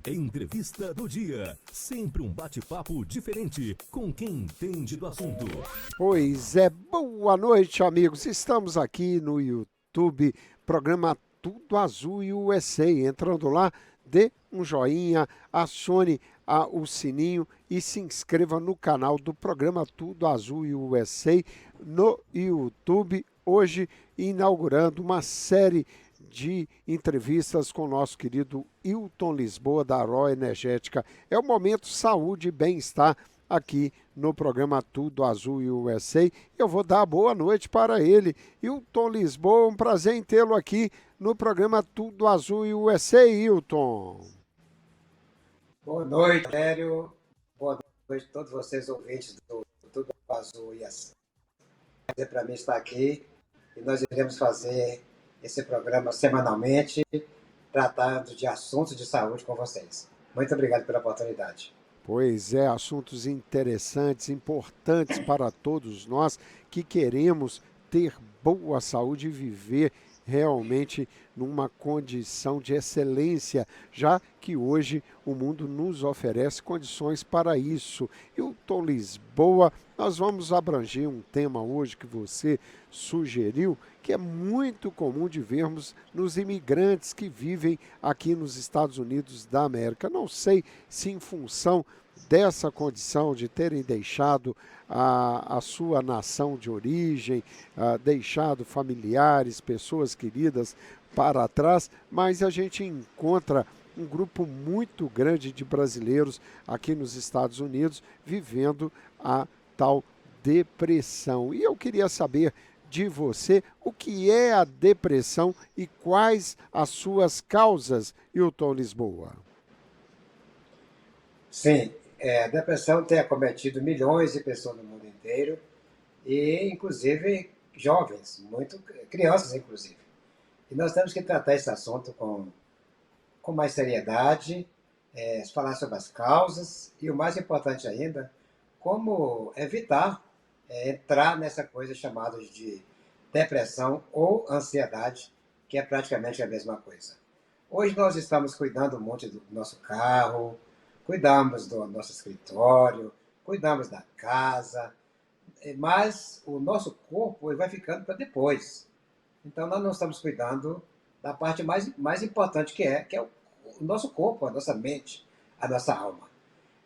Entrevista do dia. Sempre um bate-papo diferente com quem entende do assunto. Pois é, boa noite, amigos. Estamos aqui no YouTube, programa Tudo Azul USA. Entrando lá, dê um joinha, acione o sininho e se inscreva no canal do programa Tudo Azul USA no YouTube. Hoje, inaugurando uma série de entrevistas com o nosso querido Hilton Lisboa, da Ro Energética. É o momento saúde e bem-estar aqui no programa Tudo Azul USA. Eu vou dar boa noite para ele. Hilton Lisboa, um prazer em tê-lo aqui no programa Tudo Azul USA, Hilton. Boa noite, Lério. Boa noite a todos vocês ouvintes do Tudo Azul USA. É um prazer para mim estar aqui e nós iremos fazer esse programa semanalmente, tratando de assuntos de saúde com vocês. Muito obrigado pela oportunidade. Pois é, assuntos interessantes, importantes para todos nós que queremos ter boa saúde e viver realmente numa condição de excelência, já que hoje o mundo nos oferece condições para isso. Hilton Lisboa, nós vamos abranger um tema hoje que você sugeriu, que é muito comum de vermos nos imigrantes que vivem aqui nos Estados Unidos da América. Não sei se em função dessa condição de terem deixado a sua nação de origem, deixado familiares, pessoas queridas para trás, mas a gente encontra um grupo muito grande de brasileiros aqui nos Estados Unidos vivendo a tal depressão. E eu queria saber de você o que é a depressão e quais as suas causas, Hilton Lisboa. Sim, a depressão tem acometido milhões de pessoas no mundo inteiro e, inclusive, jovens, muito crianças, inclusive. E nós temos que tratar esse assunto com mais seriedade, falar sobre as causas e, o mais importante ainda, como evitar entrar nessa coisa chamada de depressão ou ansiedade, que é praticamente a mesma coisa. Hoje nós estamos cuidando muito do nosso carro, cuidamos do nosso escritório, cuidamos da casa, mas o nosso corpo vai ficando para depois. Então nós não estamos cuidando da parte mais importante que é o nosso corpo, a nossa mente, a nossa alma.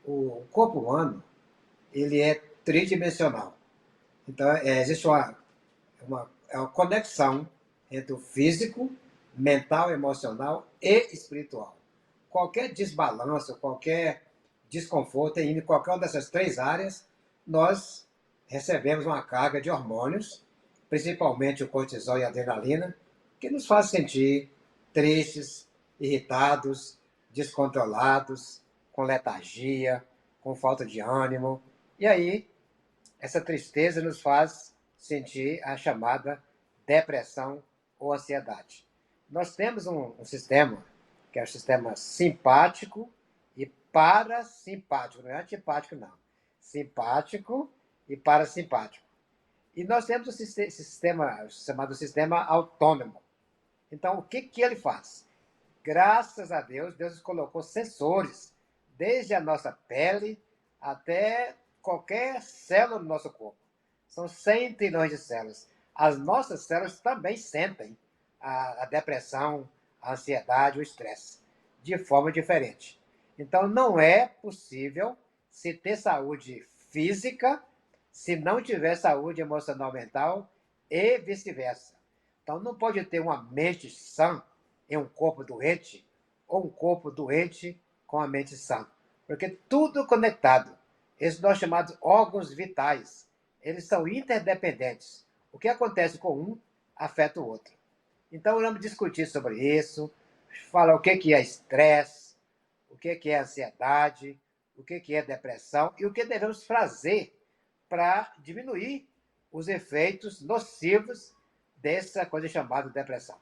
O corpo humano, ele é tridimensional. Então existe uma conexão entre o físico, mental, emocional e espiritual. Qualquer desbalanço, qualquer desconforto em qualquer uma dessas três áreas, nós recebemos uma carga de hormônios, principalmente o cortisol e a adrenalina, que nos faz sentir tristes, irritados, descontrolados, com letargia, com falta de ânimo. E aí, essa tristeza nos faz sentir a chamada depressão ou ansiedade. Nós temos um sistema, que é o sistema simpático e parasimpático, não é antipático, não. Simpático e parasimpático. E nós temos esse sistema chamado sistema autônomo. Então, o que ele faz? Graças a Deus, Deus colocou sensores, desde a nossa pele até qualquer célula do nosso corpo. São 100 trilhões de células. As nossas células também sentem a depressão, a ansiedade, o estresse, de forma diferente. Então, não é possível se ter saúde física se não tiver saúde emocional mental e vice-versa. Então, não pode ter uma mente sã em um corpo doente ou um corpo doente com a mente sã. Porque tudo conectado. Esses nós chamados órgãos vitais, eles são interdependentes. O que acontece com um afeta o outro. Então, vamos discutir sobre isso, falar o que é estresse, o que é ansiedade, o que é depressão e o que devemos fazer para diminuir os efeitos nocivos dessa coisa chamada depressão.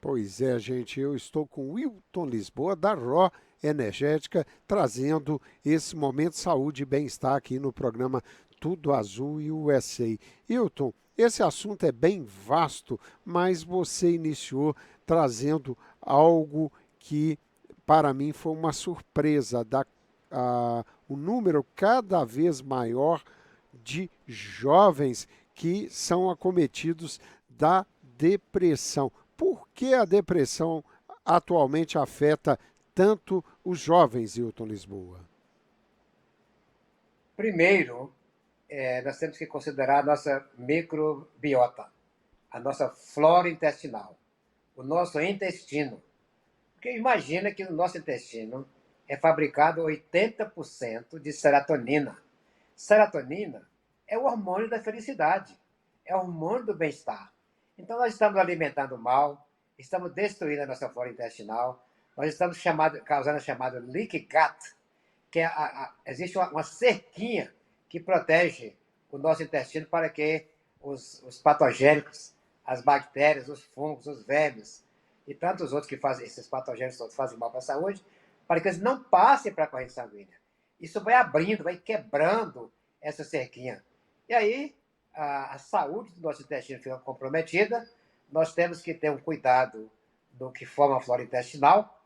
Pois é, gente, eu estou com o Hilton Lisboa, da Ro Energética, trazendo esse momento de saúde e bem-estar aqui no programa Tudo Azul USA. Hilton, esse assunto é bem vasto, mas você iniciou trazendo algo que para mim foi uma surpresa o número cada vez maior de jovens que são acometidos da depressão. Por que a depressão atualmente afeta tanto os jovens, Hilton Lisboa? Primeiro, nós temos que considerar a nossa microbiota, a nossa flora intestinal, o nosso intestino. Porque imagina que no nosso intestino é fabricado 80% de serotonina. Serotonina é o hormônio da felicidade, é o hormônio do bem-estar. Então nós estamos alimentando mal, estamos destruindo a nossa flora intestinal, nós estamos causando a chamada leaky gut, que existe uma cerquinha que protege o nosso intestino para que os patogênicos, as bactérias, os fungos, os vermes e tantos outros que fazem, esses patogênicos todos fazem mal para a saúde, para que eles não passem para a corrente sanguínea. Isso vai abrindo, vai quebrando essa cerquinha. E aí a saúde do nosso intestino fica comprometida. Nós temos que ter um cuidado do que forma a flora intestinal,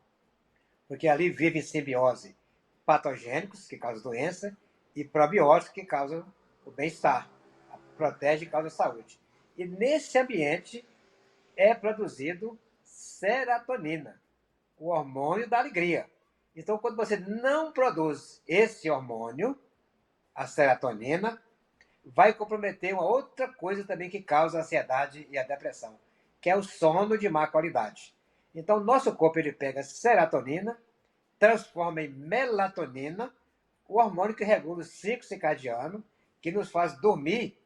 porque ali vive em simbiose patogênicos, que causam doença, e probióticos, que causam o bem-estar, protege e causa saúde. E nesse ambiente é produzido serotonina, o hormônio da alegria. Então, quando você não produz esse hormônio, a serotonina, vai comprometer uma outra coisa também que causa a ansiedade e a depressão, que é o sono de má qualidade. Então, o nosso corpo ele pega serotonina, transforma em melatonina, o hormônio que regula o ciclo circadiano, que nos faz dormir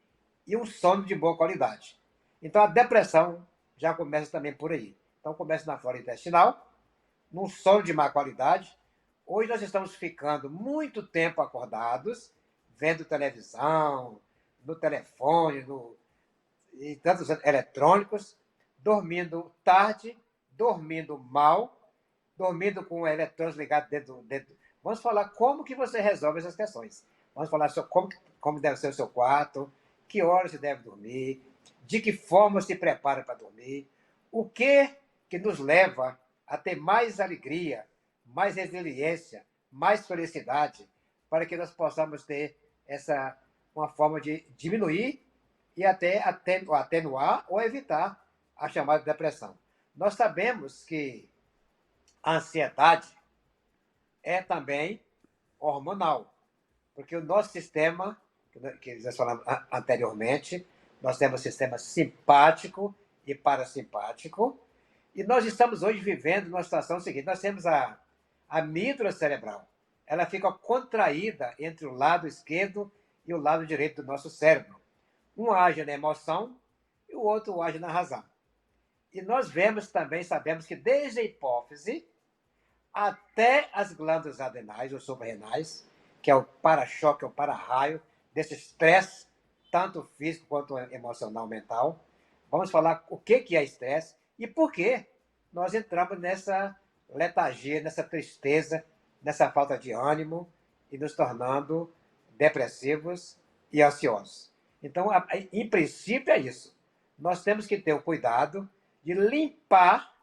e um sono de boa qualidade. Então, a depressão já começa também por aí. Então, começa na flora intestinal, num sono de má qualidade. Hoje nós estamos ficando muito tempo acordados, vendo televisão, no telefone, e tantos eletrônicos, dormindo tarde, dormindo mal, dormindo com eletrônicos ligados dentro. Vamos falar como que você resolve essas questões. Vamos falar sobre como deve ser o seu quarto, que horas você deve dormir, de que forma se prepara para dormir, o que nos leva a ter mais alegria, mais resiliência, mais felicidade, para que nós possamos ter uma forma de diminuir e até atenuar ou evitar a chamada depressão. Nós sabemos que a ansiedade é também hormonal, porque o nosso sistema, que nós falamos anteriormente, nós temos o sistema simpático e parasimpático, e nós estamos hoje vivendo numa situação seguinte: nós temos a amígdala cerebral, ela fica contraída entre o lado esquerdo e o lado direito do nosso cérebro. Um age na emoção e o outro age na razão. E nós vemos também, sabemos que desde a hipófise até as glândulas adrenais ou suprarrenais, que é o para-choque, o para-raio desse estresse, tanto físico quanto emocional, mental. Vamos falar o que é estresse e por que nós entramos nessa letargia, nessa tristeza, nessa falta de ânimo e nos tornando depressivos e ansiosos. Então, em princípio, é isso. Nós temos que ter o cuidado de limpar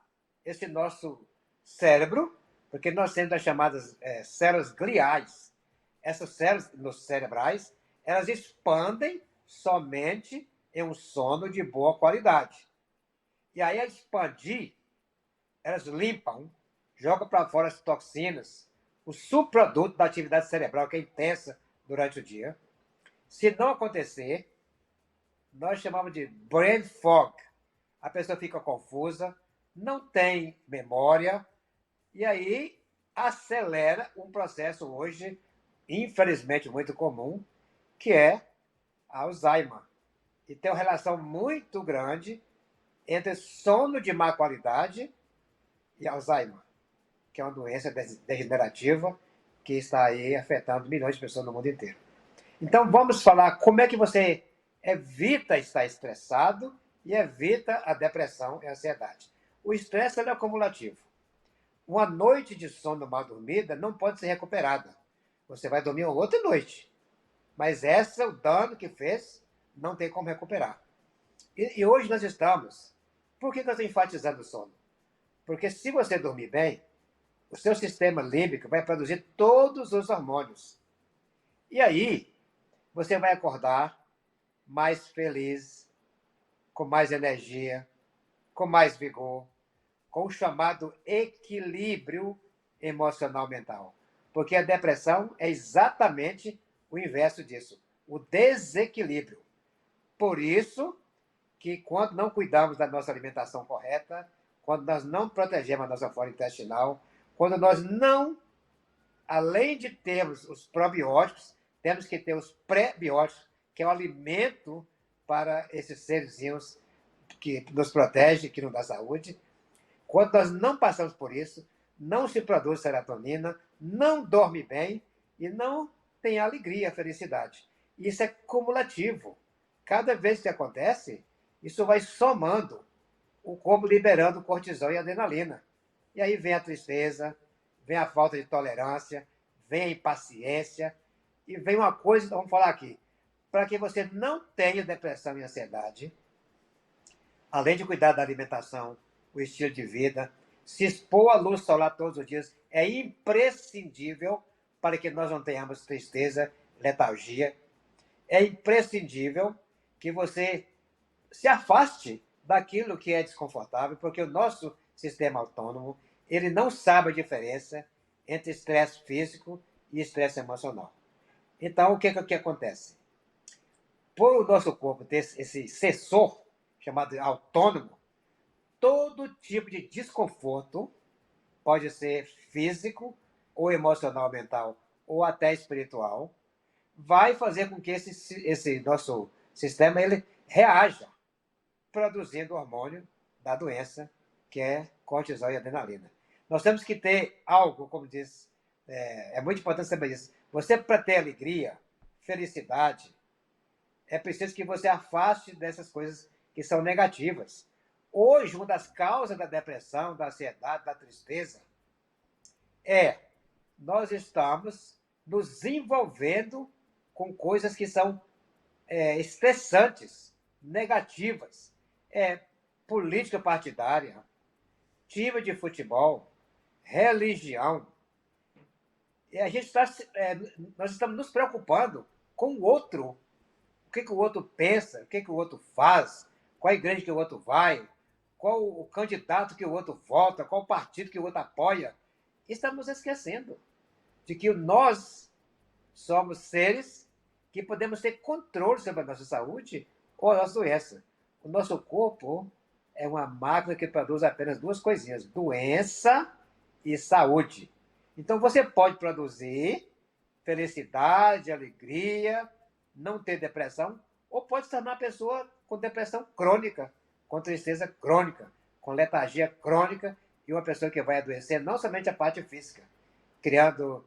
esse nosso cérebro, porque nós temos as chamadas células gliais. Essas células cerebrais, elas expandem somente em um sono de boa qualidade. E aí, a expandir, elas limpam, jogam para fora as toxinas, o subproduto da atividade cerebral, que é intensa durante o dia. Se não acontecer, nós chamamos de brain fog. A pessoa fica confusa, não tem memória, e aí acelera um processo hoje, infelizmente, muito comum, que é Alzheimer. E tem uma relação muito grande entre sono de má qualidade e Alzheimer, que é uma doença degenerativa que está aí afetando milhões de pessoas no mundo inteiro. Então, vamos falar como é que você evita estar estressado e evita a depressão e a ansiedade. O estresse é acumulativo. Uma noite de sono mal dormida não pode ser recuperada. Você vai dormir uma outra noite. Mas o dano que fez, não tem como recuperar. E hoje nós estamos... Por que eu estou enfatizando o sono? Porque se você dormir bem, o seu sistema límbico vai produzir todos os hormônios. E aí, você vai acordar mais feliz, com mais energia, com mais vigor, com o chamado equilíbrio emocional mental. Porque a depressão é exatamente o inverso disso, o desequilíbrio. Por isso que quando não cuidamos da nossa alimentação correta, quando nós não protegemos a nossa flora intestinal, quando nós não, além de termos os probióticos, temos que ter os pré-bióticos, que é o alimento para esses serzinhos que nos protege, que nos dá saúde. Quando nós não passamos por isso, não se produz serotonina, não dorme bem e não tem alegria, felicidade. Isso é cumulativo. Cada vez que acontece, isso vai somando o corpo liberando cortisol e adrenalina. E aí vem a tristeza, vem a falta de tolerância, vem a impaciência e vem uma coisa, vamos falar aqui, para que você não tenha depressão e ansiedade, além de cuidar da alimentação, o estilo de vida, se expor à luz solar todos os dias é imprescindível para que nós não tenhamos tristeza, letargia. É imprescindível que você se afaste daquilo que é desconfortável, porque o nosso sistema autônomo ele não sabe a diferença entre estresse físico e estresse emocional. Então, o que acontece? Por o nosso corpo ter esse sensor chamado autônomo, todo tipo de desconforto, pode ser físico, ou emocional, mental, ou até espiritual, vai fazer com que esse nosso sistema ele reaja, produzindo o hormônio da doença, que é cortisol e adrenalina. Nós temos que ter algo, como diz, é muito importante saber isso. Você, para ter alegria, felicidade, é preciso que você afaste dessas coisas que são negativas. Hoje, uma das causas da depressão, da ansiedade, da tristeza, é nós estamos nos envolvendo com coisas que são estressantes, negativas. Política partidária, time de futebol, religião. E a gente nós estamos nos preocupando com o outro. O que o outro pensa, o que o outro faz, qual a igreja que o outro vai, qual o candidato que o outro vota, qual o partido que o outro apoia. Estamos esquecendo de que nós somos seres que podemos ter controle sobre a nossa saúde ou a nossa doença. O nosso corpo é uma máquina que produz apenas duas coisinhas: doença e saúde. Então você pode produzir felicidade, alegria, não ter depressão, ou pode se tornar uma pessoa com depressão crônica, com tristeza crônica, com letargia crônica, e uma pessoa que vai adoecer não somente a parte física, criando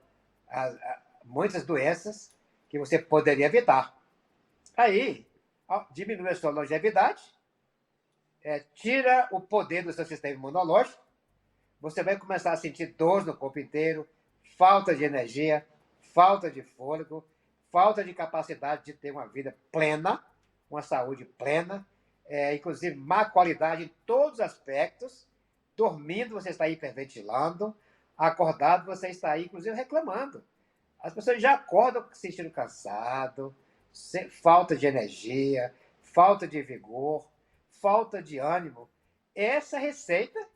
muitas doenças que você poderia evitar. Aí, diminui a sua longevidade, tira o poder do seu sistema imunológico, você vai começar a sentir dor no corpo inteiro, falta de energia, falta de fôlego, falta de capacidade de ter uma vida plena, uma saúde plena, inclusive má qualidade em todos os aspectos. Dormindo, você está hiperventilando, acordado, você está aí, inclusive, reclamando. As pessoas já acordam se sentindo cansado, falta de energia, falta de vigor, falta de ânimo. Essa é a receita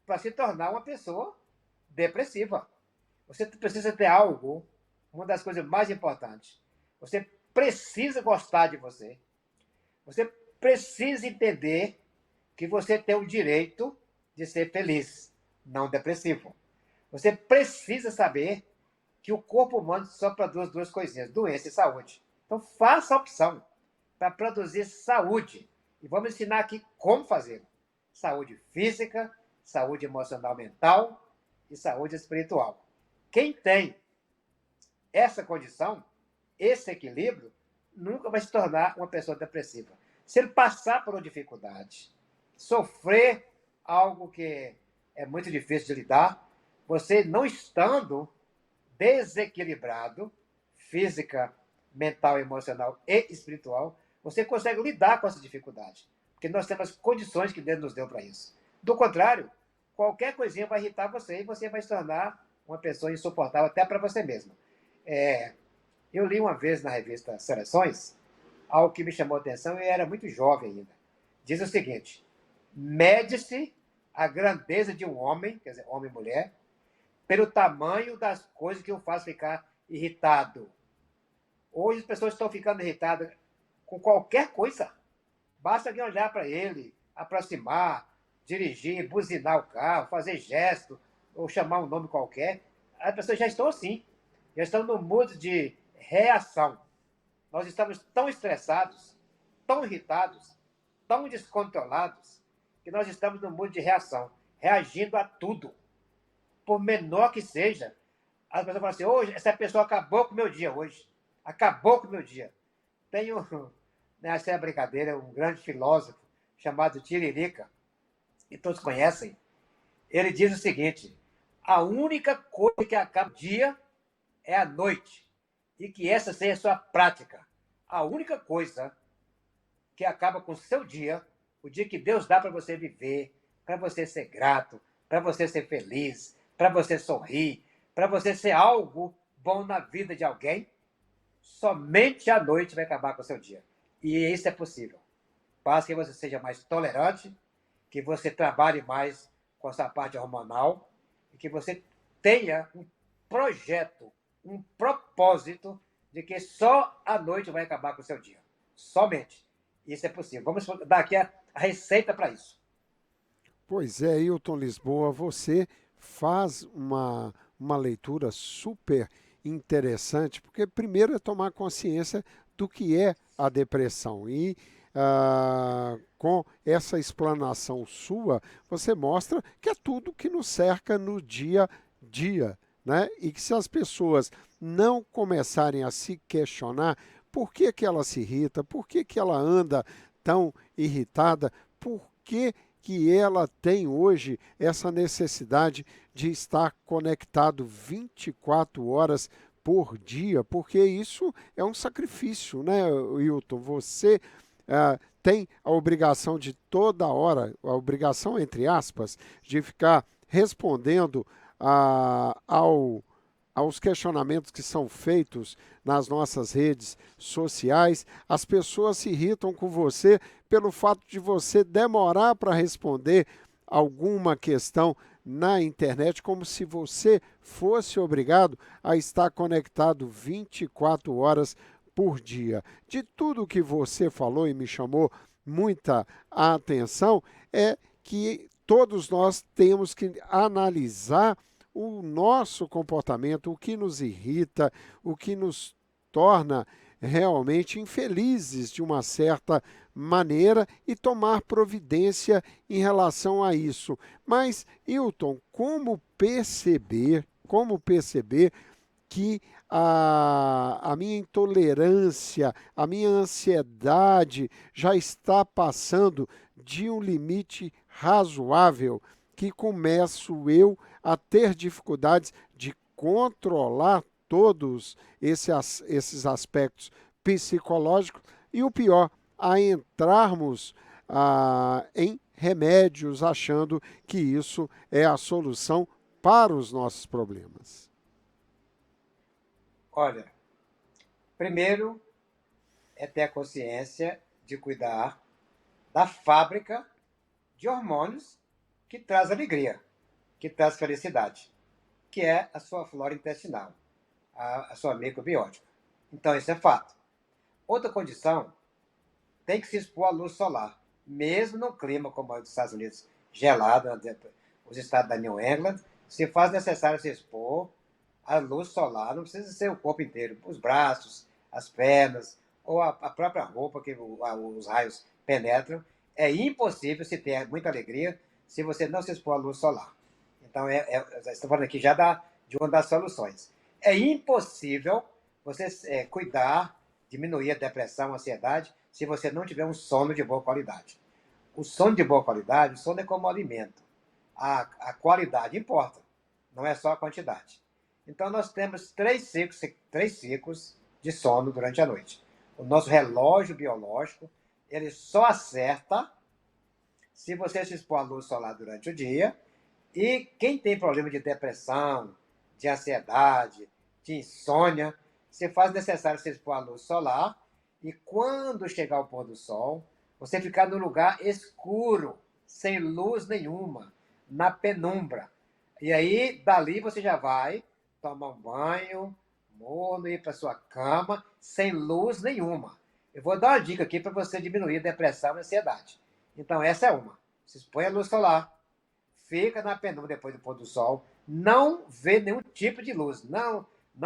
para se tornar uma pessoa depressiva. Você precisa ter algo, uma das coisas mais importantes. Você precisa gostar de você. Você precisa entender que você tem o direito de ser feliz, não depressivo. Você precisa saber que o corpo humano só produz duas coisinhas: doença e saúde. Então faça a opção para produzir saúde. E vamos ensinar aqui como fazer. Saúde física, saúde emocional mental e saúde espiritual. Quem tem essa condição, esse equilíbrio, nunca vai se tornar uma pessoa depressiva. Se ele passar por uma dificuldade, sofrer algo que é muito difícil de lidar, você não estando desequilibrado, física, mental, emocional e espiritual, você consegue lidar com essa dificuldade. Porque nós temos condições que Deus nos deu para isso. Do contrário, qualquer coisinha vai irritar você e você vai se tornar uma pessoa insuportável até para você mesmo. Eu li uma vez na revista Seleções algo que me chamou a atenção e eu era muito jovem ainda. Diz o seguinte: mede-se a grandeza de um homem, quer dizer, homem e mulher, pelo tamanho das coisas que o faz ficar irritado. Hoje as pessoas estão ficando irritadas com qualquer coisa. Basta alguém olhar para ele, aproximar, dirigir, buzinar o carro, fazer gesto, ou chamar um nome qualquer. As pessoas já estão assim. Já estão no modo de reação. Nós estamos tão estressados, tão irritados, tão descontrolados, que nós estamos no modo de reação, reagindo a tudo. Por menor que seja, as pessoas falam assim: hoje, essa pessoa acabou com o meu dia hoje. Acabou com o meu dia. Tenho, essa é a brincadeira, um grande filósofo chamado Tiririca, que todos conhecem. Ele diz o seguinte: a única coisa que acaba o dia é a noite. E que essa seja a sua prática. A única coisa que acaba com o seu dia, o dia que Deus dá para você viver, para você ser grato, para você ser feliz, para você sorrir, para você ser algo bom na vida de alguém, somente a noite vai acabar com o seu dia. E isso é possível. Basta que você seja mais tolerante, que você trabalhe mais com essa parte hormonal e que você tenha um projeto, um propósito de que só a noite vai acabar com o seu dia. Somente. Isso é possível. Vamos dar aqui a receita para isso. Pois é, Hilton Lisboa, você faz uma leitura super interessante, porque primeiro é tomar consciência do que é a depressão. E com essa explanação sua, você mostra que é tudo que nos cerca no dia a dia, né? E que se as pessoas não começarem a se questionar por que que ela se irrita, por que que ela anda tão irritada, por que ela tem hoje essa necessidade de estar conectado 24 horas por dia, porque isso é um sacrifício, né, Hilton? Você tem a obrigação de toda hora, a obrigação entre aspas, de ficar respondendo aos questionamentos que são feitos nas nossas redes sociais. As pessoas se irritam com você pelo fato de você demorar para responder alguma questão na internet, como se você fosse obrigado a estar conectado 24 horas por dia. De tudo que você falou e me chamou muita atenção, é que todos nós temos que analisar o nosso comportamento, o que nos irrita, o que nos torna realmente infelizes de uma certa maneira e tomar providência em relação a isso. Mas, Hilton, como perceber que a minha intolerância, a minha ansiedade já está passando de um limite razoável, que começo eu a ter dificuldades de controlar todos esses aspectos psicológicos e o pior, a entrarmos em remédios achando que isso é a solução para os nossos problemas. Olha, primeiro é ter a consciência de cuidar da fábrica de hormônios que traz alegria, que traz felicidade, que é a sua flora intestinal, a sua microbiótica. Então, isso é fato. Outra condição, tem que se expor à luz solar, mesmo no clima como o dos Estados Unidos, gelado, os estados da New England, se faz necessário se expor à luz solar, não precisa ser o corpo inteiro, os braços, as pernas, ou a própria roupa que os raios penetram. É impossível se ter muita alegria se você não se expor à luz solar. Então, estou falando aqui já de uma das soluções. É impossível você cuidar, diminuir a depressão, a ansiedade, se você não tiver um sono de boa qualidade. O sono de boa qualidade, o sono é como alimento. A qualidade importa, não é só a quantidade. Então, nós temos três ciclos de sono durante a noite. O nosso relógio biológico, ele só acerta se você se expor à luz solar durante o dia E quem tem problema de depressão, de ansiedade, de insônia, você faz necessário você expor a luz solar e quando chegar o pôr do sol, você ficar num lugar escuro, sem luz nenhuma, na penumbra. E aí, dali você já vai tomar um banho, morno, ir para sua cama, sem luz nenhuma. Eu vou dar uma dica aqui para você diminuir a depressão e a ansiedade. Então, essa é uma. Se expõe a luz solar, fica na penumbra depois do pôr do sol, não vê nenhum tipo de luz, não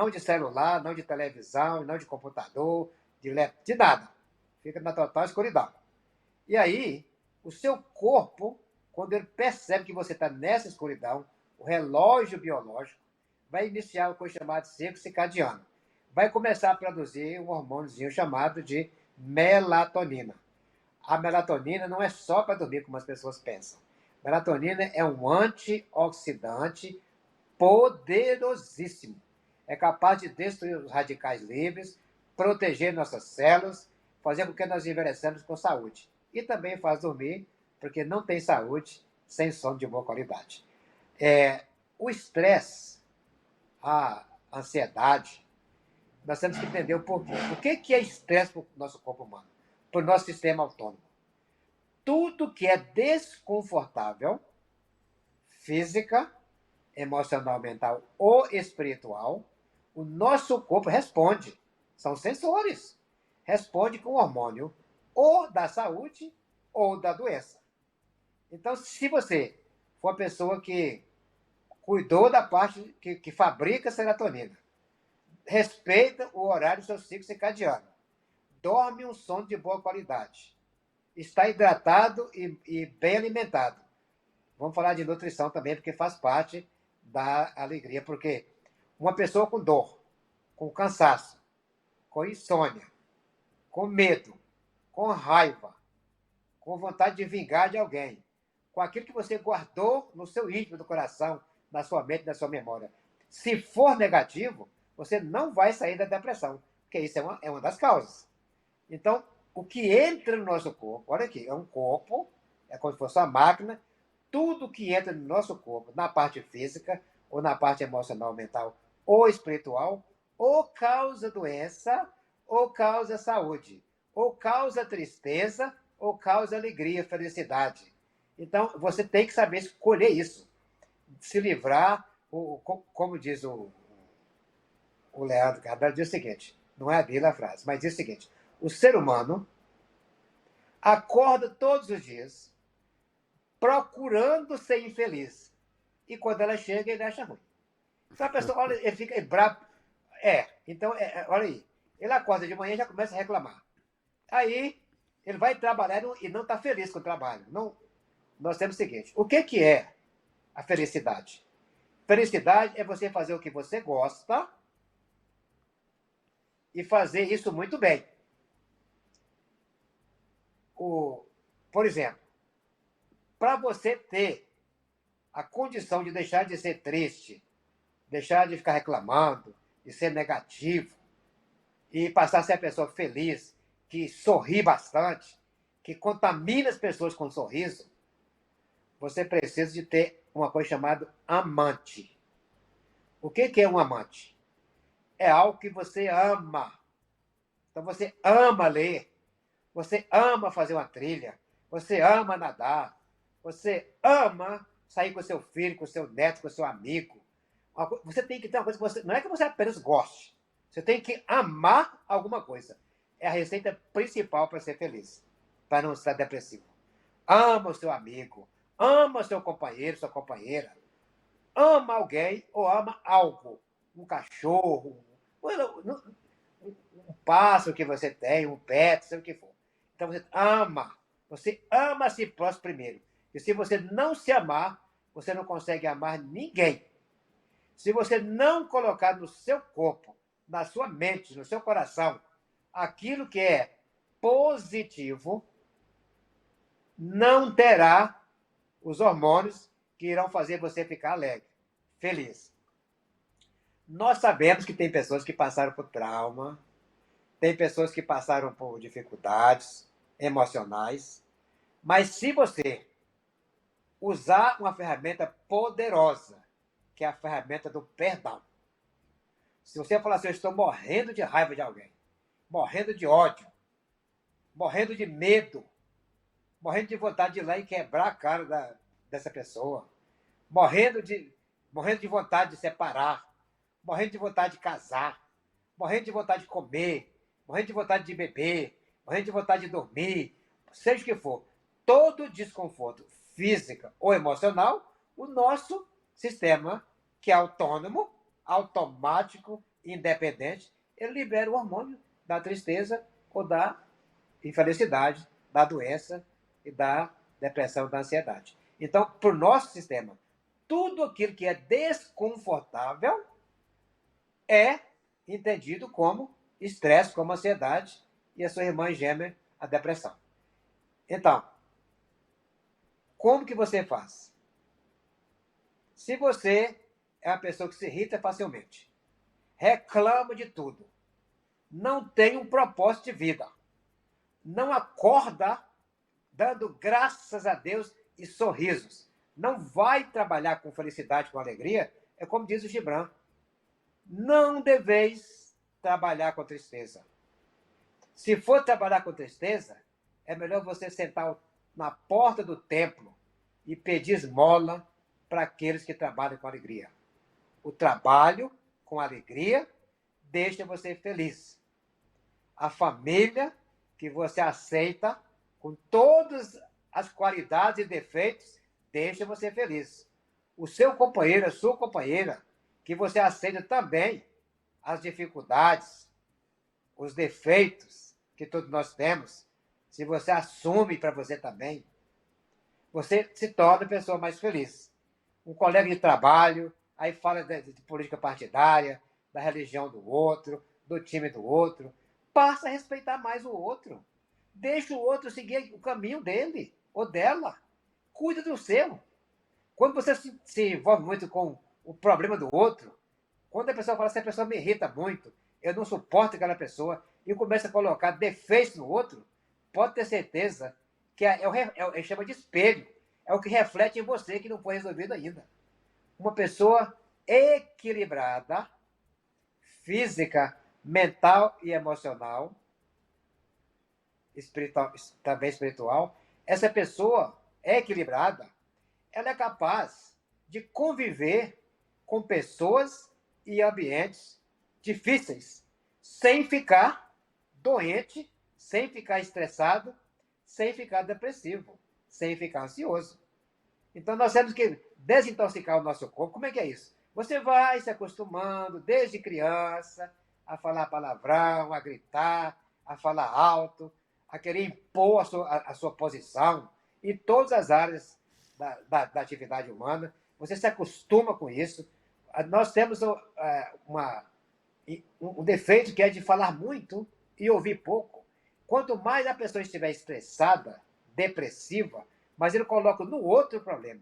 de celular, não de televisão, não de computador, de nada. Fica na total escuridão. E aí, o seu corpo, quando ele percebe que você está nessa escuridão, o relógio biológico vai iniciar o que é chamado ciclo circadiano. Vai começar a produzir um hormôniozinho chamado de melatonina. A melatonina não é só para dormir, como as pessoas pensam. Melatonina é um antioxidante poderosíssimo. É capaz de destruir os radicais livres, proteger nossas células, fazer com que nós envelheçamos com saúde. E também faz dormir, porque não tem saúde sem sono de boa qualidade. O estresse, a ansiedade, nós temos que entender o porquê. O que é estresse para o nosso corpo humano? Para o nosso sistema autônomo? Tudo que é desconfortável, física, emocional, mental ou espiritual, o nosso corpo responde. São sensores. Responde com hormônio ou da saúde ou da doença. Então, se você for uma pessoa que cuidou da parte que fabrica serotonina, respeita o horário do seu ciclo circadiano, dorme um sono de boa qualidade, está hidratado e bem alimentado. Vamos falar de nutrição também, porque faz parte da alegria. Porque uma pessoa com dor, com cansaço, com insônia, com medo, com raiva, com vontade de vingar de alguém, com aquilo que você guardou no seu íntimo do coração, na sua mente, na sua memória, se for negativo, você não vai sair da depressão, porque isso é uma das causas. Então, o que entra no nosso corpo, olha aqui, é um corpo, é como se fosse uma máquina, tudo que entra no nosso corpo, na parte física, ou na parte emocional, mental, ou espiritual, ou causa doença, ou causa saúde, ou causa tristeza, ou causa alegria, felicidade. Então, você tem que saber escolher isso. Se livrar, como diz o Leandro Carvalho, diz o seguinte, não é dele a frase, mas diz o seguinte, o ser humano acorda todos os dias procurando ser infeliz. E quando ela chega, ele acha ruim. Então a pessoa, olha, ele fica bravo. Então, olha aí. Ele acorda de manhã e já começa a reclamar. Aí, ele vai trabalhar e não está feliz com o trabalho. Não, nós temos o seguinte: o que é a felicidade? Felicidade é você fazer o que você gosta e fazer isso muito bem. Por exemplo, para você ter a condição de deixar de ser triste, deixar de ficar reclamando, de ser negativo, e passar a ser a pessoa feliz, que sorri bastante, que contamina as pessoas com um sorriso, você precisa de ter uma coisa chamada amante. O que é um amante? É algo que você ama. Então você ama ler, você ama fazer uma trilha, você ama nadar, você ama sair com seu filho, com seu neto, com seu amigo. Você tem que ter uma coisa que você. Não é que você apenas goste. Você tem que amar alguma coisa. É a receita principal para ser feliz, para não estar depressivo. Ama o seu amigo, ama o seu companheiro, sua companheira. Ama alguém ou ama algo. Um cachorro, um pássaro que você tem, um pet, seja o que for. Então você ama. Você ama a si próximo primeiro. E se você não se amar, você não consegue amar ninguém. Se você não colocar no seu corpo, na sua mente, no seu coração, aquilo que é positivo, não terá os hormônios que irão fazer você ficar alegre, feliz. Nós sabemos que tem pessoas que passaram por trauma, tem pessoas que passaram por dificuldades emocionais, mas se você usar uma ferramenta poderosa, que é a ferramenta do perdão. Se você falar assim, eu estou morrendo de raiva de alguém, morrendo de ódio, morrendo de medo, morrendo de vontade de ir lá e quebrar a cara dessa pessoa, morrendo de vontade de separar, morrendo de vontade de casar, morrendo de vontade de comer, morrendo de vontade de beber, morrendo de vontade de dormir, seja o que for, todo desconforto físico ou emocional, o nosso sistema, que é autônomo, automático, independente, ele libera o hormônio da tristeza ou da infelicidade, da doença e da depressão, da ansiedade. Então, para o nosso sistema, tudo aquilo que é desconfortável é entendido como estresse, como ansiedade, e a sua irmã gêmea, a depressão. Então, como que você faz? Se você é uma pessoa que se irrita facilmente, reclama de tudo, não tem um propósito de vida, não acorda dando graças a Deus e sorrisos, não vai trabalhar com felicidade, com alegria, é como diz o Gibran, não deveis trabalhar com tristeza. Se for trabalhar com tristeza, é melhor você sentar na porta do templo e pedir esmola para aqueles que trabalham com alegria. O trabalho com alegria deixa você feliz. A família que você aceita com todas as qualidades e defeitos deixa você feliz. O seu companheiro, a sua companheira, que você aceita também as dificuldades, os defeitos que todos nós temos, se você assume para você também, você se torna uma pessoa mais feliz. Um colega de trabalho, aí fala de política partidária, da religião do outro, do time do outro. Passa a respeitar mais o outro. Deixa o outro seguir o caminho dele ou dela. Cuida do seu. Quando você se envolve muito com o problema do outro, quando a pessoa fala assim, a pessoa me irrita muito, eu não suporto aquela pessoa, e começa a colocar defeitos no outro, pode ter certeza que chama de espelho. É o que reflete em você que não foi resolvido ainda. Uma pessoa equilibrada, física, mental e emocional, espiritual, também espiritual, essa pessoa equilibrada, ela é capaz de conviver com pessoas e ambientes difíceis, sem ficar doente, sem ficar estressado, sem ficar depressivo, sem ficar ansioso. Então, nós temos que desintoxicar o nosso corpo. Como é que é isso? Você vai se acostumando, desde criança, a falar palavrão, a gritar, a falar alto, a querer impor a sua posição em todas as áreas da atividade humana. Você se acostuma com isso. Nós temos um defeito que é de falar muito e ouvir pouco. Quanto mais a pessoa estiver estressada, depressiva, mas ele coloca no outro problema.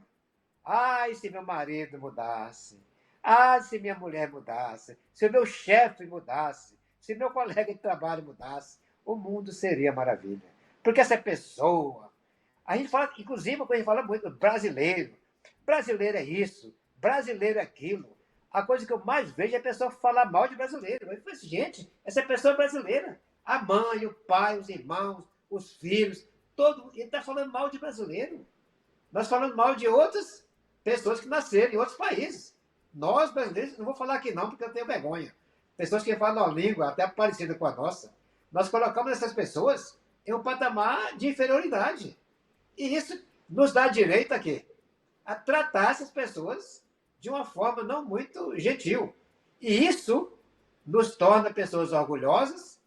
Ai, se meu marido mudasse. Ai, se minha mulher mudasse. Se o meu chefe mudasse. Se meu colega de trabalho mudasse. O mundo seria maravilha. Porque essa pessoa... A gente fala, inclusive, quando a gente fala muito brasileiro. Brasileiro é isso. Brasileiro é aquilo. A coisa que eu mais vejo é a pessoa falar mal de brasileiro. Eu falo assim, gente, essa pessoa é brasileira. A mãe, o pai, os irmãos, os filhos, todo mundo. Ele está falando mal de brasileiro. Nós falamos mal de outras pessoas que nasceram em outros países. Nós, brasileiros, não vou falar aqui não, porque eu tenho vergonha. Pessoas que falam uma língua até parecida com a nossa. Nós colocamos essas pessoas em um patamar de inferioridade. E isso nos dá direito a quê? A tratar essas pessoas de uma forma não muito gentil. E isso nos torna pessoas orgulhosas,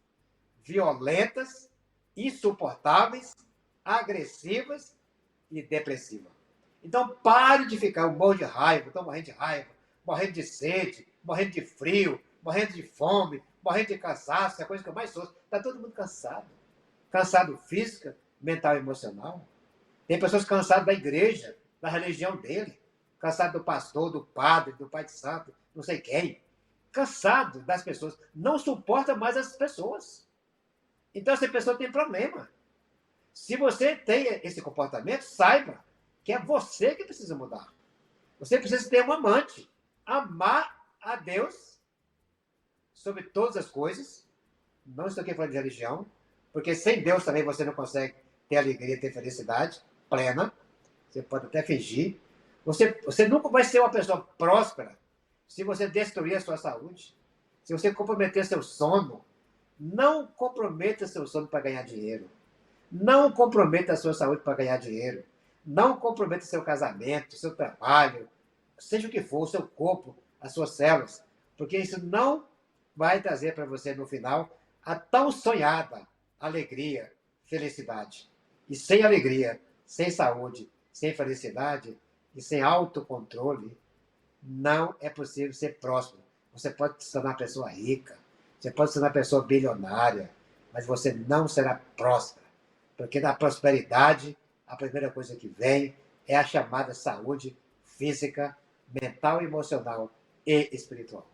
violentas, insuportáveis, agressivas e depressivas. Então pare de ficar um monte de raiva, estou morrendo de raiva, morrendo de sede, morrendo de frio, morrendo de fome, morrendo de cansaço, é a coisa que eu mais sou. Está todo mundo cansado. Cansado física, mental e emocional. Tem pessoas cansadas da igreja, da religião dele. Cansado do pastor, do padre, do pai de santo, não sei quem. Cansado das pessoas. Não suporta mais as pessoas. Então essa pessoa tem problema. Se você tem esse comportamento, saiba que é você que precisa mudar. Você precisa ter um amante. Amar a Deus sobre todas as coisas. Não estou aqui falando de religião, porque sem Deus também você não consegue ter alegria, ter felicidade plena. Você pode até fingir. Você nunca vai ser uma pessoa próspera se você destruir a sua saúde, se você comprometer seu sono. Não comprometa seu sono para ganhar dinheiro. Não comprometa a sua saúde para ganhar dinheiro. Não comprometa seu casamento, seu trabalho, seja o que for, o seu corpo, as suas células, porque isso não vai trazer para você no final a tão sonhada alegria, felicidade. E sem alegria, sem saúde, sem felicidade e sem autocontrole, não é possível ser próspero. Você pode se tornar uma pessoa rica, você pode ser uma pessoa bilionária, mas você não será próspero. Porque na prosperidade, a primeira coisa que vem é a chamada saúde física, mental, emocional e espiritual.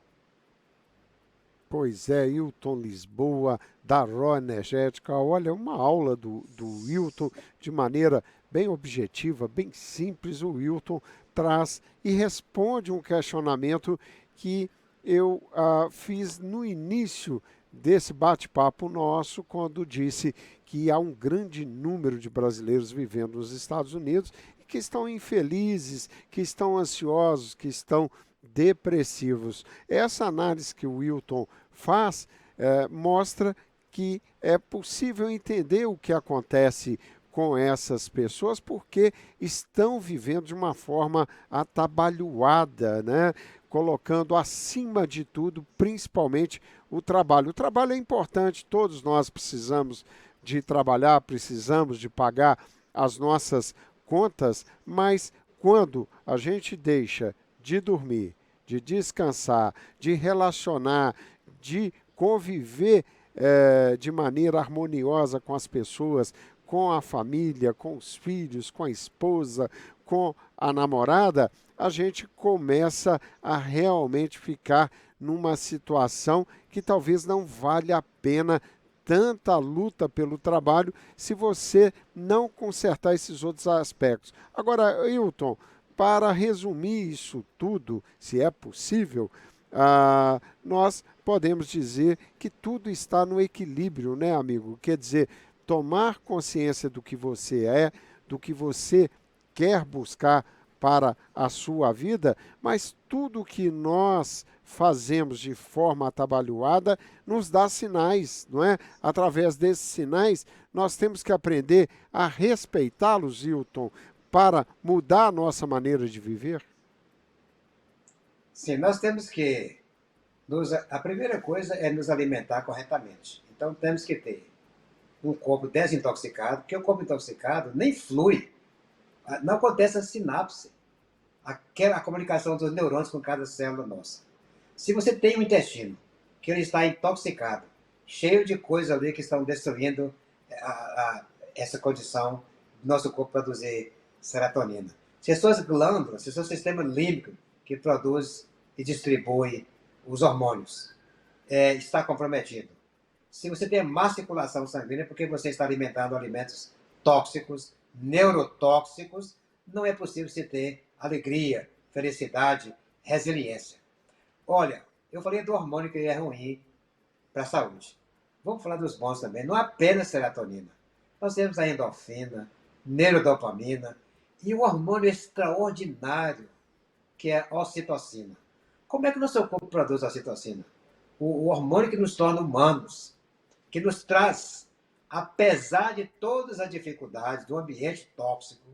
Pois é, Hilton Lisboa, da Raw Energética. Olha, uma aula do Hilton de maneira bem objetiva, bem simples. O Hilton traz e responde um questionamento que eu fiz no início desse bate-papo nosso, quando disse que há um grande número de brasileiros vivendo nos Estados Unidos e que estão infelizes, que estão ansiosos, que estão depressivos. Essa análise que o Wilton faz mostra que é possível entender o que acontece com essas pessoas porque estão vivendo de uma forma atabalhoada, né? Colocando acima de tudo, principalmente, o trabalho. O trabalho é importante, todos nós precisamos de trabalhar, precisamos de pagar as nossas contas, mas quando a gente deixa de dormir, de descansar, de relacionar, de conviver de maneira harmoniosa com as pessoas, com a família, com os filhos, com a esposa, com a namorada, a gente começa a realmente ficar numa situação que talvez não valha a pena tanta luta pelo trabalho se você não consertar esses outros aspectos. Agora, Hilton, para resumir isso tudo, se é possível, nós podemos dizer que tudo está no equilíbrio, né, amigo? Quer dizer, tomar consciência do que você é, do que você quer buscar para a sua vida, mas tudo que nós fazemos de forma atabalhoada nos dá sinais, não é? Através desses sinais, nós temos que aprender a respeitá-los, Hilton, para mudar a nossa maneira de viver? Sim, nós temos que... A primeira coisa é nos alimentar corretamente. Então, temos que ter um corpo desintoxicado, porque o corpo intoxicado nem flui. Não acontece a sinapse, a comunicação dos neurônios com cada célula nossa. Se você tem um intestino que ele está intoxicado, cheio de coisas ali que estão destruindo essa condição do nosso corpo produzir serotonina. Se as suas glândulas, se o seu sistema límbico que produz e distribui os hormônios está comprometido, se você tem má circulação sanguínea, porque você está alimentando alimentos tóxicos, neurotóxicos, não é possível você ter alegria, felicidade, resiliência. Olha, eu falei do hormônio que é ruim para a saúde. Vamos falar dos bons também. Não apenas serotonina. Nós temos a endorfina, neurodopamina e um hormônio extraordinário que é a ocitocina. Como é que o nosso corpo produz a ocitocina? O hormônio que nos torna humanos, que nos traz, apesar de todas as dificuldades do ambiente tóxico,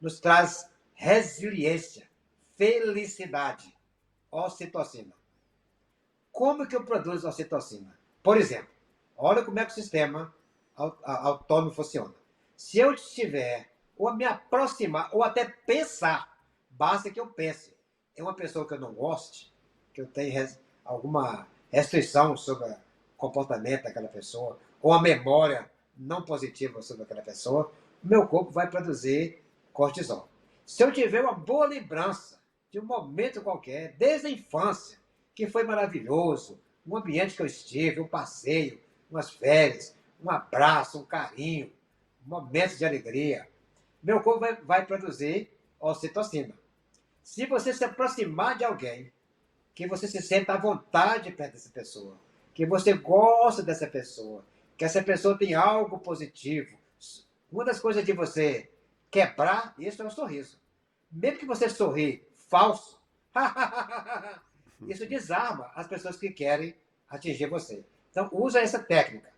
nos traz resiliência, felicidade, ocitocina. Como que eu produzo ocitocina? Por exemplo, olha como é que o sistema autônomo funciona. Se eu estiver, ou me aproximar, ou até pensar, basta que eu pense, é uma pessoa que eu não goste, que eu tenha alguma restrição sobre o comportamento daquela pessoa, ou a memória não positiva sobre aquela pessoa, meu corpo vai produzir cortisol. Se eu tiver uma boa lembrança de um momento qualquer, desde a infância, que foi maravilhoso, um ambiente que eu estive, um passeio, umas férias, um abraço, um carinho, momentos de alegria, meu corpo vai produzir ocitocina. Se você se aproximar de alguém, que você se senta à vontade perto dessa pessoa, que você gosta dessa pessoa, que essa pessoa tem algo positivo. Uma das coisas de você quebrar isso é o sorriso. Mesmo que você sorri falso, isso desarma as pessoas que querem atingir você. Então, usa essa técnica.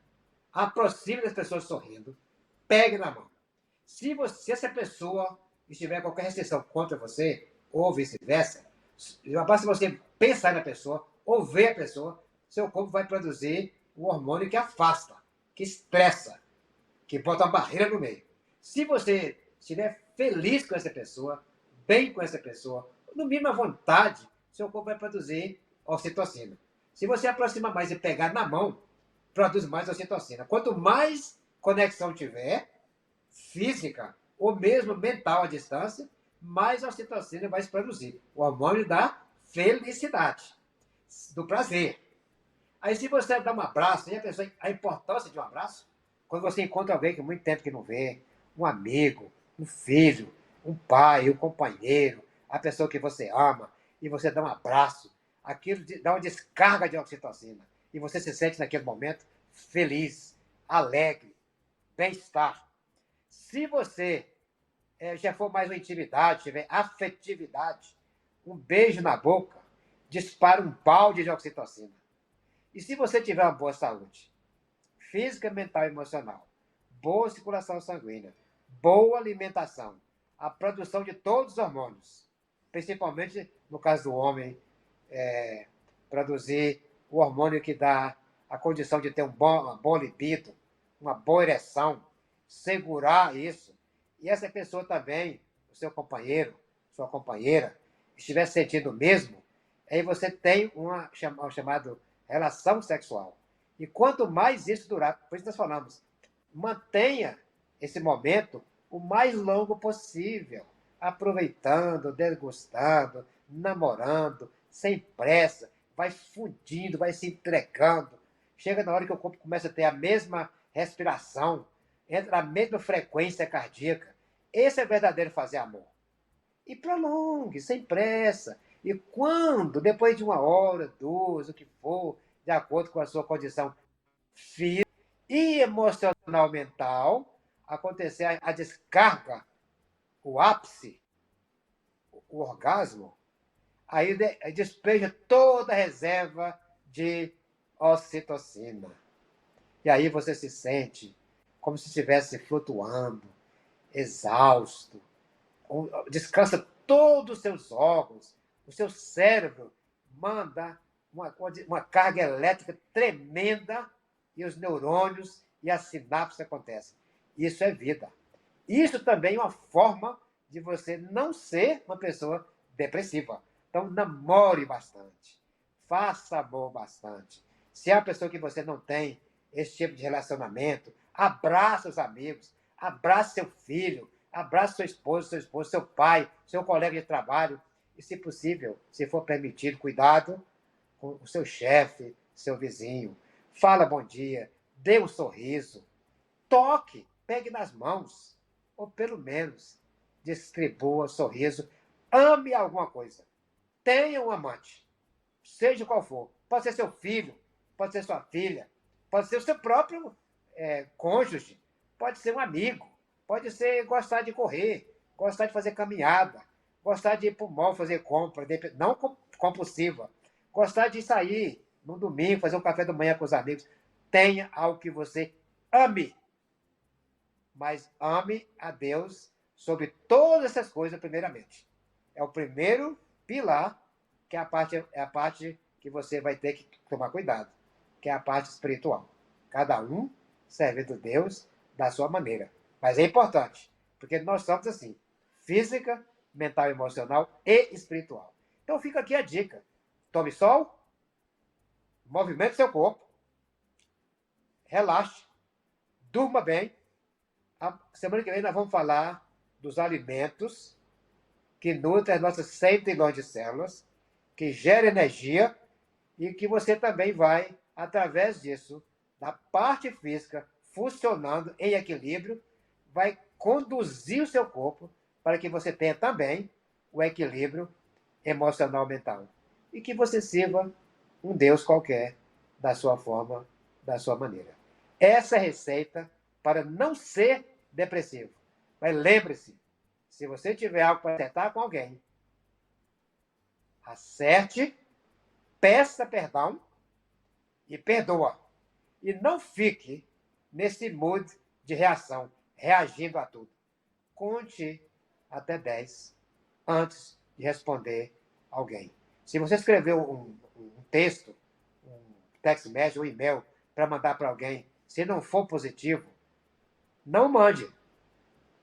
Aproxime das pessoas sorrindo, pegue na mão. Se essa pessoa estiver qualquer restrição contra você, ou vice-versa, basta você pensar na pessoa, ou ver a pessoa, seu corpo vai produzir um hormônio que afasta, que estressa, que bota uma barreira no meio. Se você estiver feliz com essa pessoa, bem com essa pessoa, no mínimo à vontade, seu corpo vai produzir ocitocina. Se você aproxima mais e pegar na mão, produz mais ocitocina. Quanto mais conexão tiver, física ou mesmo mental à distância, mais ocitocina vai se produzir. O hormônio da felicidade, do prazer. Aí se você dá um abraço, e a importância de um abraço, quando você encontra alguém que há muito tempo que não vê, um amigo, um filho, um pai, um companheiro, a pessoa que você ama, e você dá um abraço, aquilo dá uma descarga de oxitocina. E você se sente naquele momento feliz, alegre, bem-estar. Se você já for mais uma intimidade, tiver afetividade, um beijo na boca, dispara um balde de oxitocina. E se você tiver uma boa saúde, física, mental e emocional, boa circulação sanguínea, boa alimentação, a produção de todos os hormônios, principalmente no caso do homem, produzir o hormônio que dá a condição de ter uma boa libido, uma boa ereção, segurar isso, e essa pessoa também, o seu companheiro, sua companheira, estiver sentindo o mesmo, aí você tem uma chamada relação sexual. E quanto mais isso durar, por isso nós falamos, mantenha esse momento o mais longo possível, aproveitando, degustando, namorando, sem pressa, vai fundindo, vai se entregando. Chega na hora que o corpo começa a ter a mesma respiração, entra a mesma frequência cardíaca. Esse é o verdadeiro fazer amor. E prolongue, sem pressa. E quando, depois de 1 hora, 2, o que for, de acordo com a sua condição física e emocional mental, acontecer a descarga, o ápice, o orgasmo, aí despeja toda a reserva de ocitocina. E aí você se sente como se estivesse flutuando, exausto, descansa todos os seus órgãos, o seu cérebro manda uma carga elétrica tremenda e os neurônios e as sinapses acontecem. Isso é vida. Isso também é uma forma de você não ser uma pessoa depressiva. Então, namore bastante. Faça amor bastante. Se é uma pessoa que você não tem esse tipo de relacionamento, abraça os amigos, abraça seu filho, abraça sua esposa, seu esposo, seu pai, seu colega de trabalho. E, se possível, se for permitido, cuidado com o seu chefe, seu vizinho. Fala bom dia, dê um sorriso, toque, pegue nas mãos, ou pelo menos distribua sorriso, ame alguma coisa. Tenha um amante, seja qual for. Pode ser seu filho, pode ser sua filha, pode ser o seu próprio cônjuge, pode ser um amigo, pode ser gostar de correr, gostar de fazer caminhada, gostar de ir para o mall fazer compra, não compulsiva, gostar de sair no domingo, fazer um café da manhã com os amigos. Tenha algo que você ame, mas ame a Deus sobre todas essas coisas primeiramente. É o primeiro pilar, que é a parte que você vai ter que tomar cuidado, que é a parte espiritual. Cada um servindo Deus da sua maneira. Mas é importante, porque nós somos assim, física, mental, emocional e espiritual. Então fica aqui a dica. Tome sol, movimente seu corpo, relaxe, durma bem. A semana que vem nós vamos falar dos alimentos que nutrem as nossas 100 trilhões de células, que geram energia e que você também vai, através disso, da parte física, funcionando em equilíbrio, vai conduzir o seu corpo para que você tenha também o equilíbrio emocional mental. E que você sirva um Deus qualquer da sua forma, da sua maneira. Essa é a receita para não ser depressivo. Mas lembre-se, se você tiver algo para acertar com alguém, acerte, peça perdão e perdoa. E não fique nesse mood de reação, reagindo a tudo. Conte até 10 antes de responder alguém. Se você escreveu um texto, um text message, um e-mail para mandar para alguém, se não for positivo, não mande.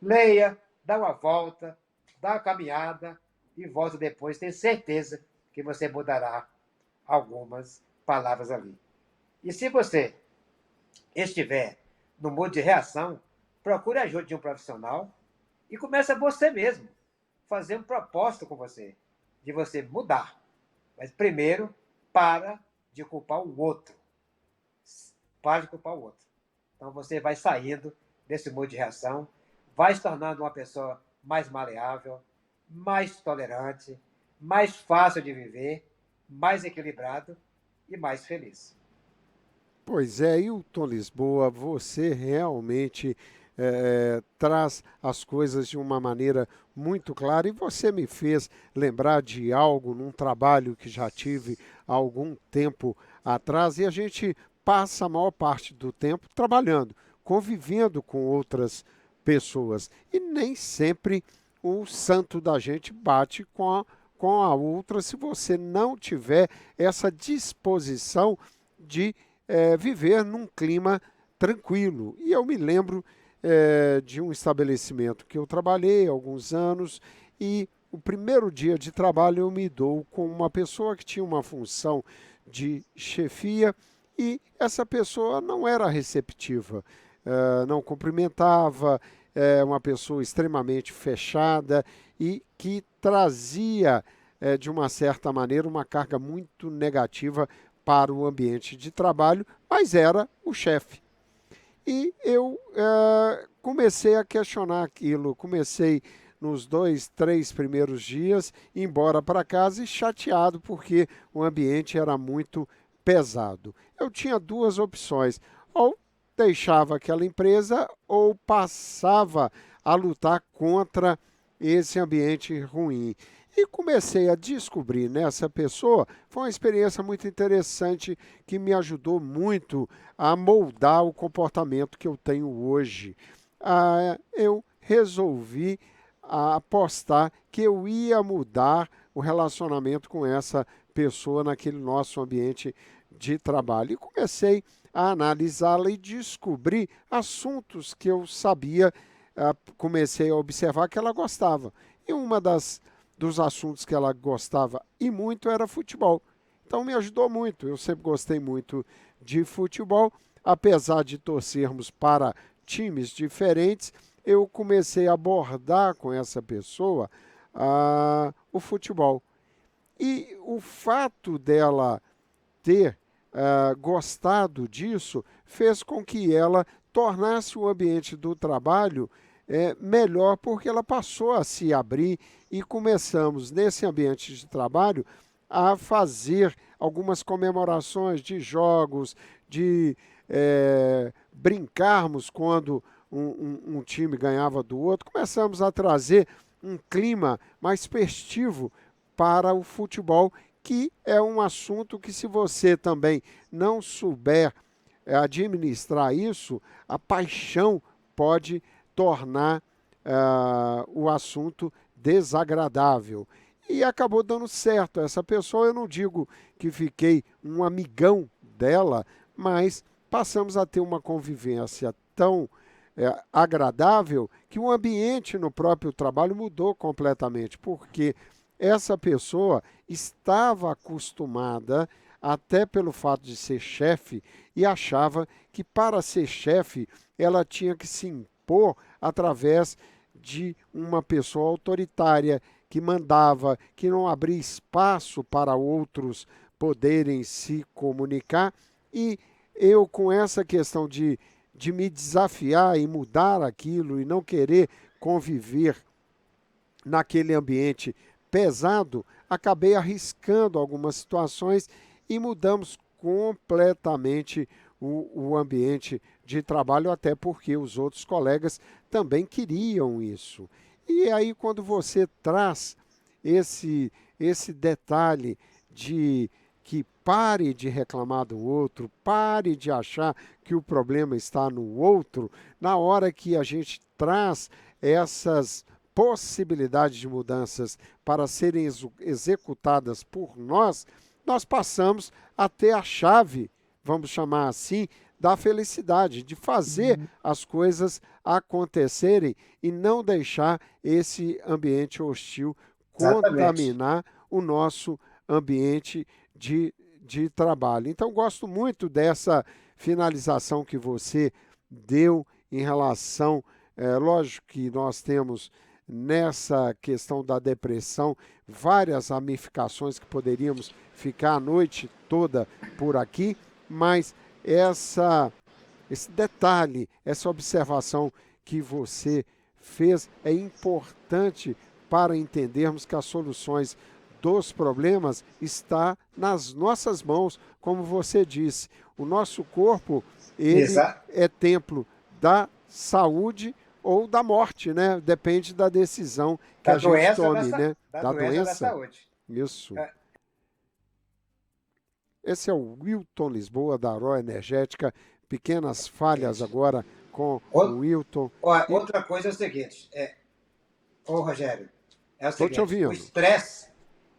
Leia, dá uma volta, dá uma caminhada e volta depois. Tenho certeza que você mudará algumas palavras ali. E se você estiver no modo de reação, procure a ajuda de um profissional e comece você mesmo fazer um propósito com você, de você mudar. Mas primeiro, para de culpar o outro. Para de culpar o outro. Então você vai saindo desse modo de reação, vai se tornando uma pessoa mais maleável, mais tolerante, mais fácil de viver, mais equilibrado e mais feliz. Pois é, Hilton Lisboa, você realmente traz as coisas de uma maneira muito clara e você me fez lembrar de algo num trabalho que já tive há algum tempo atrás e a gente passa a maior parte do tempo trabalhando, convivendo com outras pessoas e nem sempre o santo da gente bate com a outra se você não tiver essa disposição de viver num clima tranquilo. E eu me lembro de um estabelecimento que eu trabalhei há alguns anos e o primeiro dia de trabalho eu me dou com uma pessoa que tinha uma função de chefia e essa pessoa não era receptiva, não cumprimentava, uma pessoa extremamente fechada e que trazia, de uma certa maneira, uma carga muito negativa para o ambiente de trabalho, mas era o chefe. E eu comecei a questionar aquilo, comecei nos 2, 3 primeiros dias, ir embora para casa e chateado porque o ambiente era muito pesado. Eu tinha duas opções, ou deixava aquela empresa ou passava a lutar contra esse ambiente ruim. E comecei a descobrir nessa pessoa, foi uma experiência muito interessante que me ajudou muito a moldar o comportamento que eu tenho hoje. Eu resolvi apostar que eu ia mudar o relacionamento com essa pessoa naquele nosso ambiente de trabalho. E comecei a analisá-la e descobri assuntos que eu sabia, comecei a observar que ela gostava. E uma dos assuntos que ela gostava e muito era futebol. Então me ajudou muito. Eu sempre gostei muito de futebol, apesar de torcermos para times diferentes, eu comecei a abordar com essa pessoa o futebol. E o fato dela ter gostado disso fez com que ela tornasse o ambiente do trabalho melhor, porque ela passou a se abrir e começamos, nesse ambiente de trabalho, a fazer algumas comemorações de jogos, de brincarmos quando um time ganhava do outro. Começamos a trazer um clima mais festivo para o futebol, que é um assunto que, se você também não souber administrar isso, a paixão pode tornar o assunto desagradável. E acabou dando certo. Essa pessoa, eu não digo que fiquei um amigão dela, mas passamos a ter uma convivência tão agradável que o ambiente no próprio trabalho mudou completamente, porque essa pessoa estava acostumada, até pelo fato de ser chefe, e achava que para ser chefe ela tinha que se impor através de uma pessoa autoritária que mandava, que não abria espaço para outros poderem se comunicar. E eu, com essa questão de me desafiar e mudar aquilo e não querer conviver naquele ambiente pesado, acabei arriscando algumas situações e mudamos completamente o ambiente de trabalho, até porque os outros colegas também queriam isso. E aí, quando você traz esse detalhe de que pare de reclamar do outro, pare de achar que o problema está no outro, na hora que a gente traz essas possibilidades de mudanças para serem executadas por nós, nós passamos a ter a chave, vamos chamar assim, da felicidade, de fazer as coisas acontecerem e não deixar esse ambiente hostil Exatamente. contaminar o nosso ambiente de trabalho. Então, gosto muito dessa finalização que você deu em relação, lógico que nós temos nessa questão da depressão várias ramificações que poderíamos ficar a noite toda por aqui, mas esse detalhe, essa observação que você fez é importante para entendermos que as soluções dos problemas está nas nossas mãos, como você disse. O nosso corpo, ele Exa é templo da saúde ou da morte, né? Depende da decisão que da a gente doença tome, né? da Da doença da doença. saúde. Isso. É, Esse é o Wilton Lisboa, da Aró Energética. Pequenas falhas isso. agora com o Ou- Wilton. E Outra coisa é o seguinte, ô Rogério, é o estou te seguinte, ouvindo.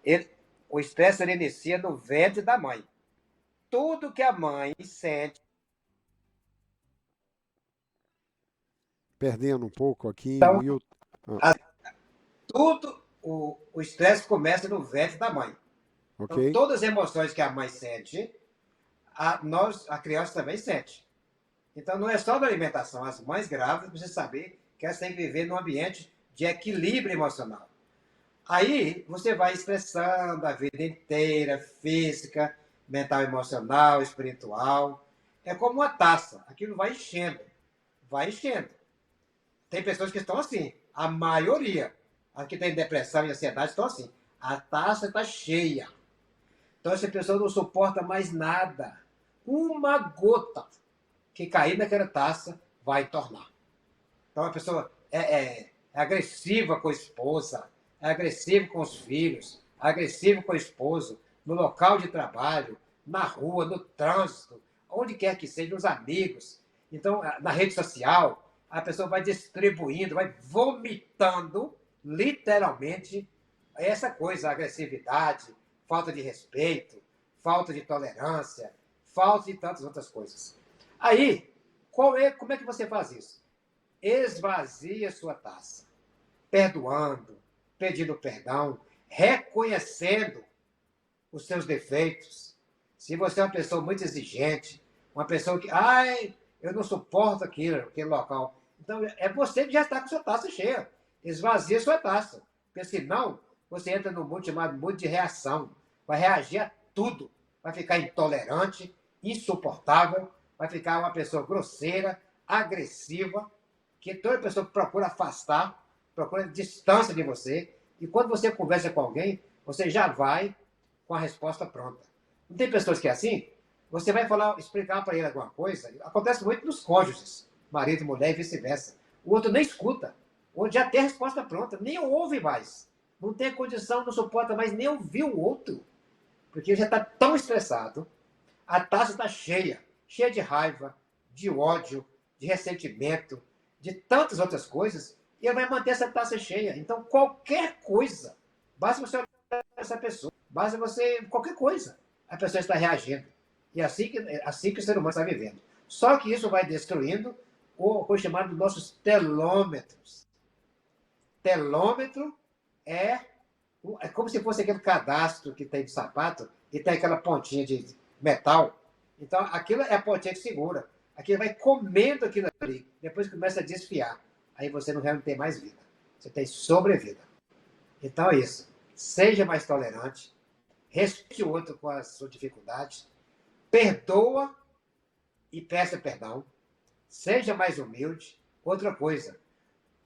ele, o estresse ele inicia no ventre da mãe. Tudo que a mãe sente, Perdendo um pouco aqui, então, Wilton. Ah, a- tudo, o estresse começa no ventre da mãe. ok? Então, todas as emoções que a mãe sente, a criança também sente. Então, não é só da alimentação. As mães grávidas precisam saber que elas têm que viver num ambiente de equilíbrio emocional. Aí, você vai estressando a vida inteira, física, mental, emocional, espiritual. É como uma taça. Aquilo vai enchendo. Vai enchendo. Tem pessoas que estão assim. A maioria. As que têm depressão e ansiedade estão assim. A taça está cheia. Então, essa pessoa não suporta mais nada. Uma gota que cair naquela taça vai tornar. Então, a pessoa é agressiva com a esposa, é agressiva com os filhos, é agressiva com o esposo, no local de trabalho, na rua, no trânsito, onde quer que seja, os amigos. Então, na rede social, a pessoa vai distribuindo, vai vomitando, literalmente, essa coisa, agressividade, falta de respeito, falta de tolerância, falta de tantas outras coisas. Aí, como é que você faz isso? Esvazia sua taça, perdoando, pedindo perdão, reconhecendo os seus defeitos. Se você é uma pessoa muito exigente, uma pessoa que, ai, eu não suporto aquele local, então é você que já está com sua taça cheia. Esvazia sua taça, porque senão você entra num mundo chamado mundo de reação. Vai reagir a tudo. Vai ficar intolerante, insuportável, vai ficar uma pessoa grosseira, agressiva, que toda pessoa procura afastar, procura distância de você. E quando você conversa com alguém, você já vai com a resposta pronta. Não tem pessoas que é assim? Você vai falar, explicar para ele alguma coisa, acontece muito nos cônjuges, marido e mulher e vice-versa. O outro nem escuta, o outro já tem a resposta pronta, nem ouve mais. Não tem condição, não suporta mais nem ouvir o outro, porque já está tão estressado, a taça está cheia, cheia de raiva, de ódio, de ressentimento, de tantas outras coisas, e ele vai manter essa taça cheia. Então, qualquer coisa, basta você olhar para essa pessoa, basta você, qualquer coisa, a pessoa está reagindo. E é assim que o ser humano está vivendo. Só que isso vai destruindo o chamado dos nossos telômetros. Telômetro é, é como se fosse aquele cadastro que tem de sapato e tem aquela pontinha de metal. Então, aquilo é a pontinha que segura. Aquilo vai comendo aquilo ali. Depois começa a desfiar. Aí você não tem mais vida. Você tem sobrevida. Então é isso. Seja mais tolerante. Respeite o outro com as suas dificuldades. Perdoa e peça perdão. Seja mais humilde. Outra coisa.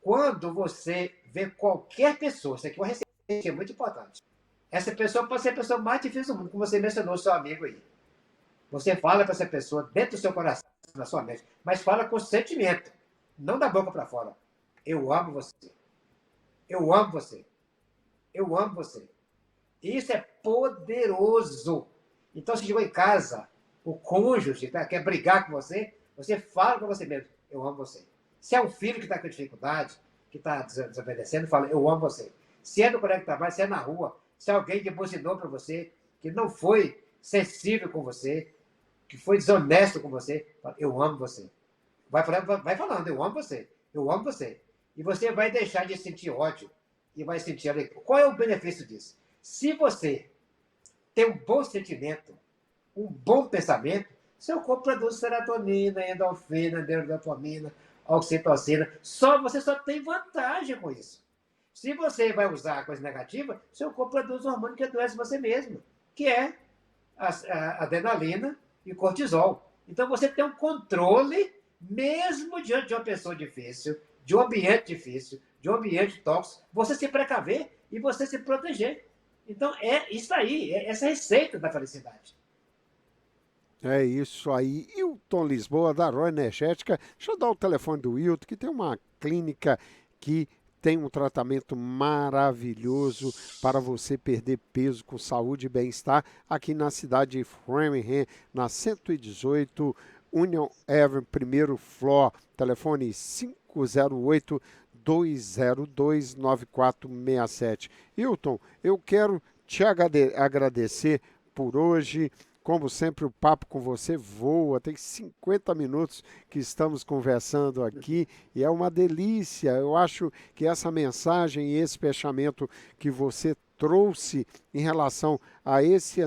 Quando você ver qualquer pessoa, isso aqui é uma receita muito importante. Essa pessoa pode ser a pessoa mais difícil do mundo, como você mencionou, seu amigo aí. Você fala para essa pessoa dentro do seu coração, na sua mente, mas fala com sentimento, não da boca para fora. Eu amo você. Eu amo você. Eu amo você. Isso é poderoso. Então, se chegou em casa, o cônjuge quer brigar com você, você fala para você mesmo, eu amo você. Se é um filho que está com dificuldade, que está desobedecendo, fala, eu amo você. Se é no colega de trabalho, se é na rua, se é alguém que buzinou para você, que não foi sensível com você, que foi desonesto com você, fala, eu amo você. Vai falando, eu amo você. Eu amo você. E você vai deixar de sentir ódio e vai sentir alegria. Qual é o benefício disso? Se você tem um bom sentimento, um bom pensamento, seu corpo produz serotonina, endorfina, dopamina, oxitocina. Você só tem vantagem com isso. Se você vai usar a coisa negativa, seu corpo produz um hormônio que adoece você mesmo, que é a adrenalina e o cortisol. Então você tem um controle, mesmo diante de uma pessoa difícil, de um ambiente difícil, de um ambiente tóxico, você se precaver e você se proteger. Então é isso aí, é essa receita da felicidade. É isso aí. Hilton Lisboa, da Roy Energética. Deixa eu dar o telefone do Hilton, que tem uma clínica que tem um tratamento maravilhoso para você perder peso com saúde e bem-estar aqui na cidade de Framingham, na 118 Union Avenue, primeiro floor. Telefone 508-202-9467. Hilton, eu quero te agradecer por hoje. Como sempre, o papo com você voa, tem 50 minutos que estamos conversando aqui e é uma delícia. Eu acho que essa mensagem e esse fechamento que você trouxe em relação a esse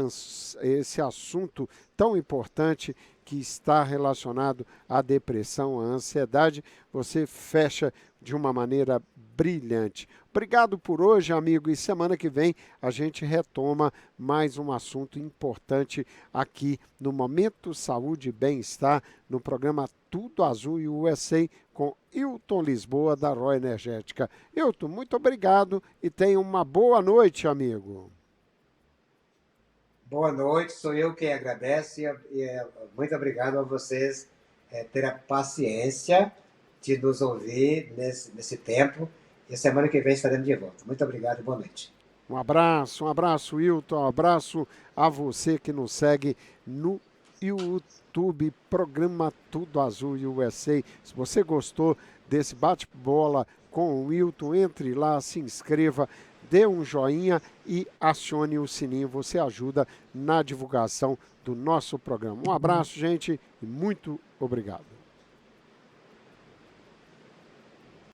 assunto tão importante que está relacionado à depressão, à ansiedade, você fecha de uma maneira brilhante. Obrigado por hoje, amigo, e semana que vem a gente retoma mais um assunto importante aqui no Momento Saúde e Bem-Estar, no programa Tudo Azul e USA, com Hilton Lisboa, da Roy Energética. Hilton, muito obrigado e tenha uma boa noite, amigo. Boa noite, sou eu quem agradece e muito obrigado a vocês ter a paciência de nos ouvir nesse tempo. E semana que vem estaremos de volta. Muito obrigado e boa noite. Um abraço, Hilton, um abraço a você que nos segue no YouTube, programa Tudo Azul USA. Se você gostou desse bate-bola com o Hilton, entre lá, se inscreva, dê um joinha e acione o sininho. Você ajuda na divulgação do nosso programa. Um abraço, gente, e muito obrigado.